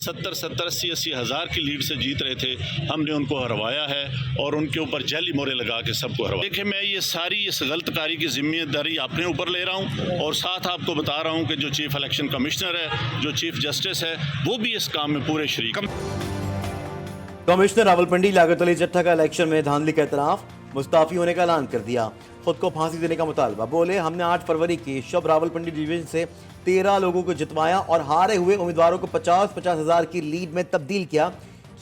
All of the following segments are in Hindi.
70-70, 80-80 हज़ार की लीड से जीत रहे थे। हमने उनको हरवाया है और उनके ऊपर जैली मोहरें लगा के सबको हरवाया। देखिए, मैं ये सारी इस गलतकारी की जिम्मेदारी अपने ऊपर ले रहा हूँ और साथ आपको बता रहा हूँ कि जो चीफ इलेक्शन कमिश्नर है, जो चीफ जस्टिस है, वो भी इस काम में पूरे शरीक हैं। कमिश्नर रावलपिंडी लियाकत अली चट्टा का इलेक्शन में धांधली का एतराफ, मुस्ताफी होने का ऐलान कर दिया, खुद को फांसी देने का मुतालबा। बोले, हमने 8 फरवरी की शब रावलपिंडी डिवीजन से 13 लोगों को जितवाया और हारे हुए उम्मीदवारों को 50-50 हज़ार की लीड में तब्दील किया।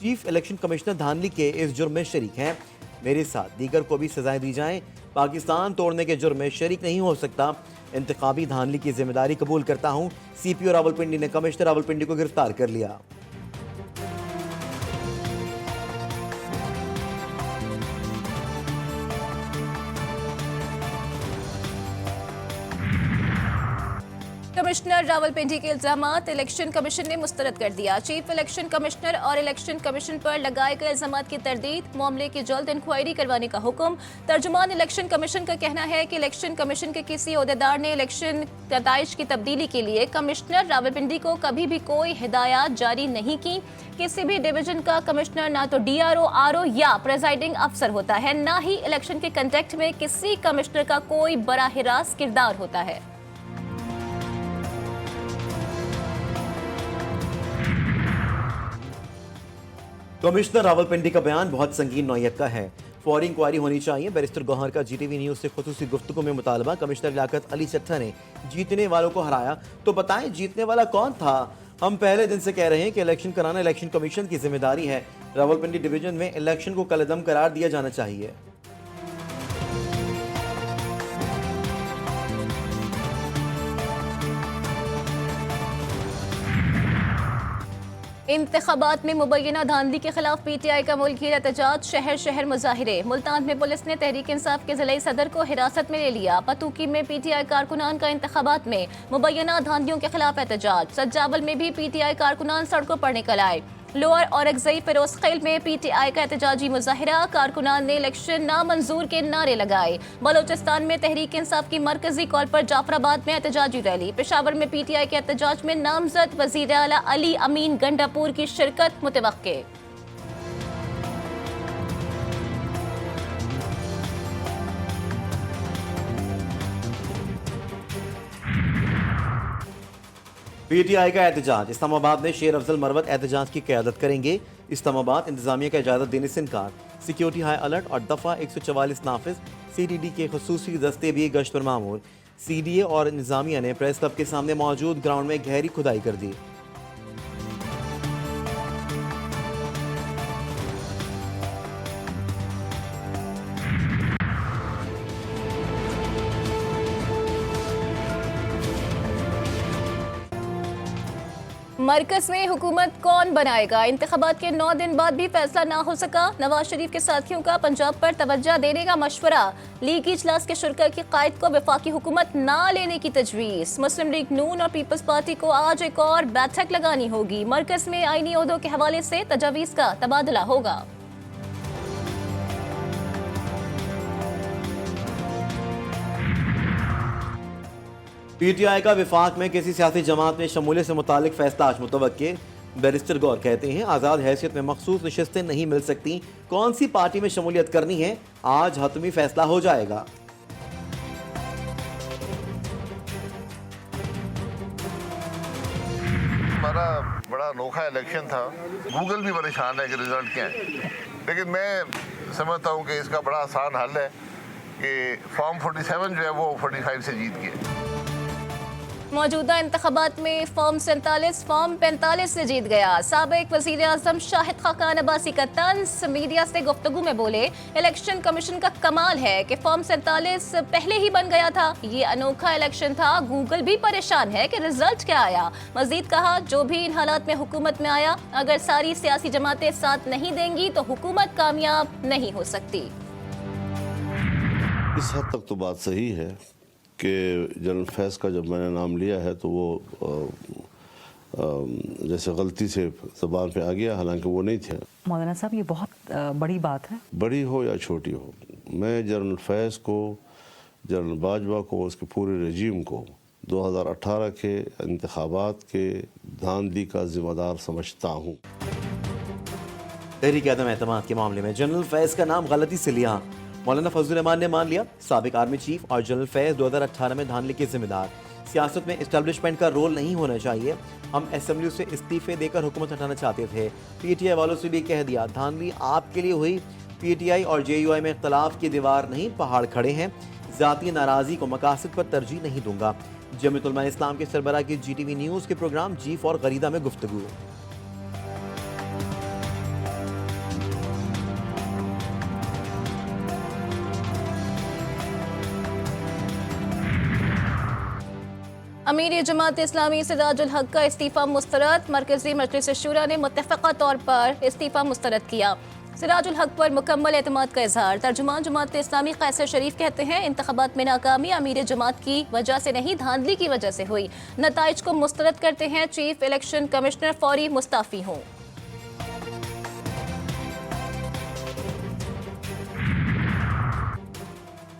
चीफ इलेक्शन कमिश्नर धांधली के इस जुर्म में शरीक हैं। मेरे साथ दीगर को भी सजाएं दी जाएं। पाकिस्तान तोड़ने के जुर्म में शरीक नहीं हो सकता। इंतखाबी धांधली की जिम्मेदारी कबूल करता हूँ। CPO रावलपिंडी ने कमिश्नर रावलपिंडी को गिरफ्तार कर लिया। कमिश्नर रावलपिंडी के इल्जामात इलेक्शन कमीशन ने मुस्तरद कर दिया। चीफ इलेक्शन कमिश्नर और इलेक्शन कमीशन पर लगाए गए इल्जामात की तरदीद, मामले की जल्द इंक्वायरी करवाने का हुक्म। तर्जुमान इलेक्शन कमीशन का कहना है कि इलेक्शन कमीशन के किसी ओहदेदार ने इलेक्शन नताइज की तब्दीली के लिए कमिश्नर रावलपिंडी को कभी भी कोई हिदायत जारी नहीं की। किसी भी डिवीजन का कमिश्नर ना तो DRO, RO या प्रेजाइडिंग अफसर होता है, ना ही इलेक्शन के कंडक्ट में किसी कमिश्नर का कोई बराह रास्त किरदार होता है। कमिश्नर रावलपिंडी का बयान बहुत संगीन नौयत का है। फौरी इंक्वायरी होनी चाहिए। बैरिस्टर गौहर का GTV न्यूज से खुसूसी गुफ्तगू में मुतालबा। कमिश्नर लियाकत अली चट्टा ने जीतने वालों को हराया, तो बताएं जीतने वाला कौन था। हम पहले दिन से कह रहे हैं कि इलेक्शन कराना इलेक्शन कमीशन की जिम्मेदारी है। रावलपिंडी डिवीजन में इलेक्शन को कलअदम करार दिया जाना चाहिए। इंतखाबात में मुबैना धांधली के खिलाफ PTI का मुल्की एहतजाज, शहर शहर मुजाहिरे। मुल्तान में पुलिस ने तहरीक इंसाफ के जिले सदर को हिरासत में ले लिया। पतूकी में PTI कारकुनान का इंतखाबात में मुबैना धांधलियों के खिलाफ एहतजाज। सज्जावल में भी PTI कारकुनान सड़कों पर निकल आए। लोअर औरंगज़ई फिरोज खैल में PTI का एहतजाजी मुजाहिरा, कारकुनान ने इलेक्शन नामंजूर के नारे लगाए। बलोचिस्तान में तहरीक इंसाफ की मरकजी कॉल पर जाफराबाद में एहतजाजी रैली। पेशावर में PTI के एहतजाज में नामजद वज़ीर आला अली अमीन गंडापुर की शिरकत मुतवक्के। PTI का एहतजाज। इस्लामाबाद में शेर अफजल मरवत एहतजाज की क़यादत करेंगे। इस्लामाबाद इंतजामिया का इजाज़त देने से इनकार। सिक्योरिटी हाई अलर्ट और दफ़ा 144 नाफिज। CTD के खुसूसी दस्ते भी गश्त पर मामूर। CDA और इंतजामिया ने प्रेस क्लब के सामने मौजूद ग्राउंड में गहरी खुदाई कर दी। मरकज में हुकूमत कौन बनाएगा? इंतखाबात के 9 दिन बाद भी फैसला ना हो सका। नवाज शरीफ के साथियों का पंजाब पर तवज्जो देने का मशवरा। लीग इजलास के शुरा की कायद को वफाकी हुकूमत ना लेने की तजवीज़। मुस्लिम लीग नून और पीपल्स पार्टी को आज एक और बैठक लगानी होगी। मरकज में आईनी ओहदों के हवाले से तजावीज़ का तबादला होगा। PTI का विफाक में किसी सियासी जमात में शमूलियत से मुतालिक फैसला आज मुतवक्के। बैरिस्टर गौर कहते हैं, आज़ाद हैसियत में मखसूस नशस्तें नहीं मिल सकती। कौन सी पार्टी में शमूलियत करनी है, आज हतमी फैसला हो जाएगा। हमारा बड़ा अनोखा इलेक्शन था। गूगल भी परेशान है कि रिजल्ट क्या है, लेकिन मैं समझता हूँ कि इसका बड़ा आसान हल है कि फॉर्म 47 जो है वो 45 से जीत गए। मौजूदा इंतखाबात में फॉर्म 47 फॉर्म 45 से जीत गया। साबिक वज़ीर आज़म शाहिद खाकान अब्बासी का तंज। मीडिया से गुफ्तगू में बोले, इलेक्शन कमीशन का कमाल है कि फॉर्म 47 पहले ही बन गया था। ये अनोखा इलेक्शन था। गूगल भी परेशान है कि रिजल्ट क्या आया। मजीद कहा, जो भी इन हालात में हुकूमत में आया, अगर सारी सियासी जमातें साथ नहीं देंगी तो हुकूमत कामयाब नहीं हो सकती। इस हद तक तो बात सही है कि जनरल फैज़ का जब मैंने नाम लिया है तो वो जैसे गलती से ज़बान पे आ गया, हालांकि वो नहीं थे। मौलाना साहब, ये बहुत बड़ी बात है। बड़ी हो या छोटी हो, मैं जनरल फैज़ को, जनरल बाजवा को, उसके पूरे रजीम को 2018 के इंतखाबात के धांधली का जिम्मेदार समझता हूँ। तहरीक अदम एतमाद के मामले में जनरल फैज़ का नाम गलती से लिया, मौलाना फजल रहमान ने मान लिया। साबिक आर्मी चीफ और जनरल फैज़ 2018 में धांधली के जिम्मेदार। सियासत में एस्टेब्लिशमेंट का रोल नहीं होना चाहिए। हम असेंबली से इस्तीफे देकर हुकूमत हटाना चाहते थे। पीटीआई वालों से भी कह दिया, धांधली आपके लिए हुई। पीटीआई और जेयूआई में इख्तलाफ की दीवार नहीं, पहाड़ खड़े हैं। ज़ाती नाराज़गी को मकासद पर तरजीह नहीं दूंगा। जमीयत उलमा इस्लाम के सरबराह की GTV न्यूज़ के प्रोग्राम जीफ और गरीदा में गुफ्तगू। अमीर जमात इस्लामी सिराजुल हक का इस्तीफ़ा मुस्तरद। मरकजी मजलिस शूरा ने मुत्तफ़क़ा तौर पर इस्तीफ़ा मुस्तरद किया। सिराजुल हक पर मुकम्मल एतमाद का इजहार। तर्जुमान जमात इस्लामी कैसर शरीफ कहते हैं, इंतखाबात में नाकामी अमीर जमात की वजह से नहीं, धांधली की वजह से हुई। नताइज को मुस्तरद करते हैं। चीफ इलेक्शन कमिश्नर फौरी मुस्ताफ़ी हों।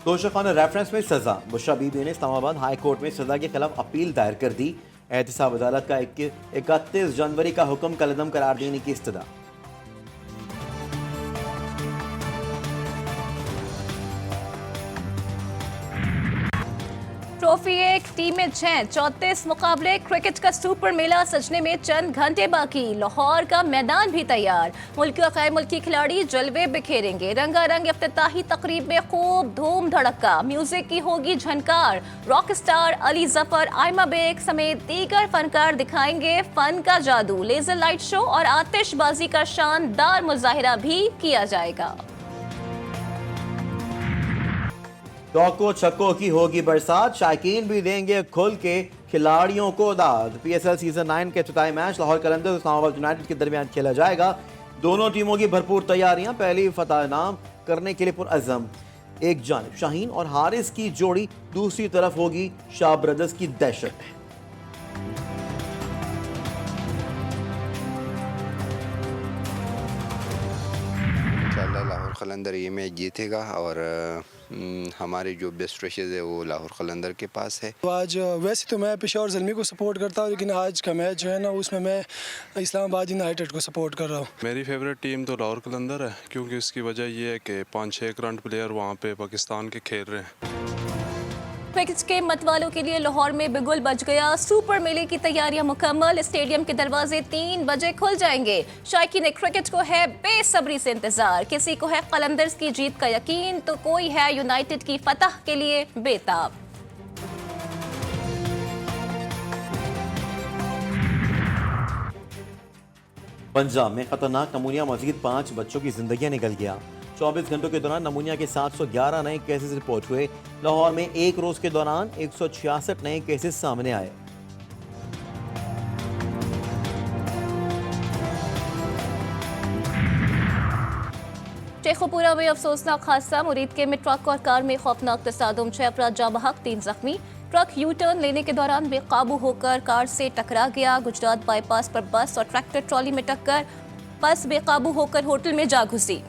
तोशा ने रेफरेंस में सजा। बुशरा बीबी ने इस्लामाबाद हाई कोर्ट में सजा के खिलाफ अपील दायर कर दी। एहतसाब अदालत का 31 जनवरी का हुक्म कलदम करार देने की इस्तदा। ट्रॉफी एक टीम में 6, 34 मुकाबले। क्रिकेट का सुपर मेला सजने में चंद घंटे बाकी। लाहौर का मैदान भी तैयार। मुल्की और गैर मुल्की खिलाड़ी जलवे बिखेरेंगे। रंगारंग इफ्तिताही तकरीब में खूब धूम धड़का। म्यूजिक की होगी झनकार। रॉक स्टार अली जफर, आयमा बेग समेत दीगर फनकार दिखाएंगे फन का जादू। लेजर लाइट शो और आतिशबाजी का शानदार मुजाहिरा भी किया जाएगा। चौको छक्कों की होगी बरसात। शायकीन भी देंगे खुल के खिलाड़ियों को दाद। PSL सीजन 9 के इफ्तिताई मैच लाहौर कलंदर्स इस्लामाबाद यूनाइटेड के दरमियान खेला जाएगा। दोनों टीमों की भरपूर तैयारियां, पहली फतह नाम करने के लिए पुरअज़म। एक जानिब शाहीन और हारिस की जोड़ी, दूसरी तरफ होगी शाह ब्रदर्स की दहशत। लाहौर कलंदर ये मैच जीतेगा और हमारे जो बेस्ट विशेस है वो लाहौर कलंदर के पास है। तो आज वैसे तो मैं पेशावर ज़ल्मी को सपोर्ट करता हूँ, लेकिन आज का मैच जो है ना उसमें मैं इस्लामाबाद यूनाइटेड को सपोर्ट कर रहा हूँ। मेरी फेवरेट टीम तो लाहौर कलंदर है, क्योंकि उसकी वजह ये है कि 5-6 करंट प्लेयर वहाँ पे पाकिस्तान के खेल रहे हैं। क्रिकेट के मतवालों के लिए लाहौर में बिगुल बज गया। सुपर मेले की तैयारियां मुकम्मल। स्टेडियम के दरवाजे 3 बजे खुल जाएंगे। शायकीन क्रिकेट को है बेसब्री से इंतजार। किसी को है कलंदर्स की जीत का यकीन, तो कोई है यूनाइटेड की फतह के लिए बेताब। पंजाब में खतरनाक नमूनिया मजीद 5 बच्चों की जिंदगियां निकल गया। 24 घंटों के दौरान नमूनिया के 711 नए केसेस रिपोर्ट हुए। लाहौर में एक रोज के दौरान 166 नए केसेस सामने आए। शेखुपुरा में अफसोसनाक हादसा। मुरीदके में ट्रक और कार में खौफनाक तसादुम। 6 अफराद जाँ बहक, 3 जख्मी। ट्रक यू टर्न लेने के दौरान बेकाबू होकर कार से टकरा गया। गुजरात बाईपास पर बस और ट्रैक्टर ट्रॉली में टक्कर। बस बेकाबू होकर होटल में जा घुसी।